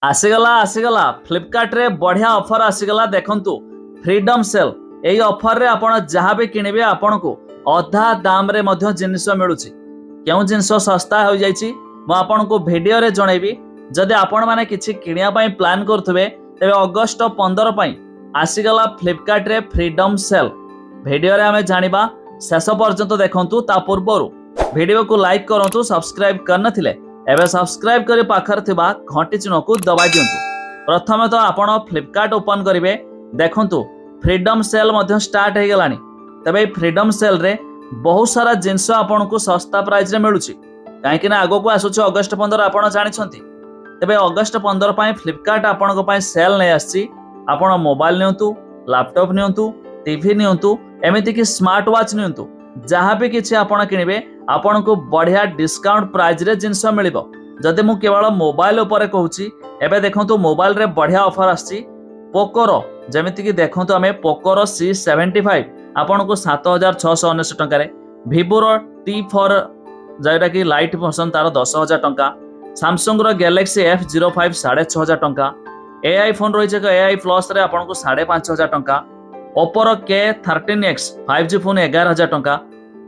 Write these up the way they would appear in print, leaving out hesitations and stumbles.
आसीगला फ्लिपकार्ट रे बढ़िया ऑफर आसीगला देखंतु फ्रीडम सेल एई ऑफर रे आपण जहाँ भी किनिबे आपण को अधा दाम रे मध्य जिनिस मिलुछि। केउ जिनिस सस्ता हो जाइछि मु आपण को वीडियो रे जणैबी। जदि आपण माने किछि किनिया पई प्लान करथबे तबे अगस्त 15 पई आसीगला फ्लिपकार्ट रे फ्रीडम सेल वीडियो रे आमे जानिबा। शेष पर्यंत देखंतु। ता पूर्वरु वीडियो को लाइक करंतु, सब्सक्राइब करनथिले एबे सब्सक्राइब करी पाखर थिबा घंटी चिन्ह को दबाई दियंतु। प्रथमे तो आपण फ्लिपकार्ट ओपन करिवे। देखंतु फ्रीडम सेल मध्य स्टार्ट हे गेलानी। तबे फ्रीडम सेल रे बहुत सारा जिंस आपण को सस्ता प्राइस रे मिलुछि। काहे कि ना आगो को आसुछि अगस्त 15 आपण जानिछंती। तबे अगस्त 15 पई फ्लिपकार्ट आपण को पई सेल नै आछि। आपण मोबाइल नियंतु, लैपटॉप नियंतु, टीवी नियंतु, एमिति कि स्मार्ट वॉच नियंतु, जहाँ भी किछि आपण किनिबे आपण को बढ़िया डिस्काउंट प्राइस रे जिंस मिलिबो। जदि मु केवल मोबाइल ऊपर कहूछि एबे देखंतु मोबाइल रे बढ़िया ऑफर आछि। पोकोरो जेमिति कि देखंतु हमें पोकोरो C75 आपण को 7699 टंका रे, Vivo T4 जेटा कि लाइट वर्जन तार 10000 टंका, Samsung रो Galaxy F05 6500 टंका, AI फोन रही है AI प्लस रे आपण को 5500 टंका, Oppo रो K13X 5G फोन 11000 टंका,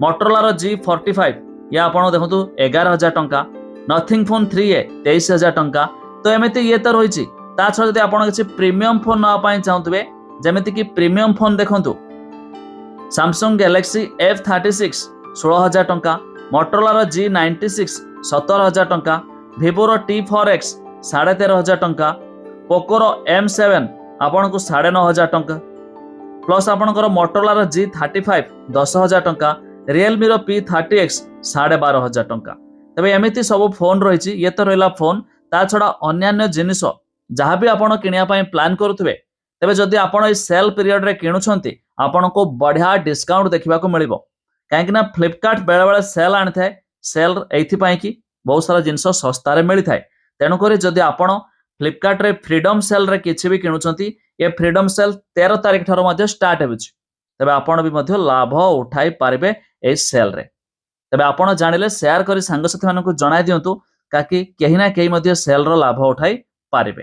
Motorola रो G45 या आपण देखंतु 11000 टंका, नथिंग फोन 3A 23000 टंका। तो एमिति ये तो रही ता छडा जदि आपण किछि प्रीमियम फोन ना पाई चाहतबे जेमिति कि प्रीमियम फोन देखंतु Samsung Galaxy F36 16000 टंका, Motorola रो G96 17000 टंका, Vivo रो T4X 13500 टंका, Poco रो M7 आपण को 9500 टंका, प्लस आपणकर Motorola रो G35 10000 टंका, Realme रो P30X 12500 टंका। तबे एमिति सब फोन रही। ये तो रहा फोन। ता छड़ा अन्यान्य जिनिस जहाँ भी आपण किनिया पई प्लान करुथबे तबे जदि आपण ए सेल पीरियड रे किणुछंती आपण को बढ़िया डिस्काउंट देखिबा को मिलिबो। काहे कि ना फ्लिपकार्ट बेले बेले सेल आनी थाए। सेल एथि पई कि बहुत सारा जिनिस सस्ता रे मिली थाए। तेनु करी जदि आपण फ्लिपकार्ट रे फ्रीडम सेल रे किछि भी किणुछंती ये फ्रीडम सेल 13 तारिख ठारो मध्ये स्टार्ट हेबुछि। तबे आपण भी मध्ये लाभ उठाई पारिबे ए सेल रे। तबे आपण जानिले शेयर करी सांगसाथी मानकु जणाई दियंतु काकी केही ना केही मध्ये सेल रो लाभ उठाई पारिबे।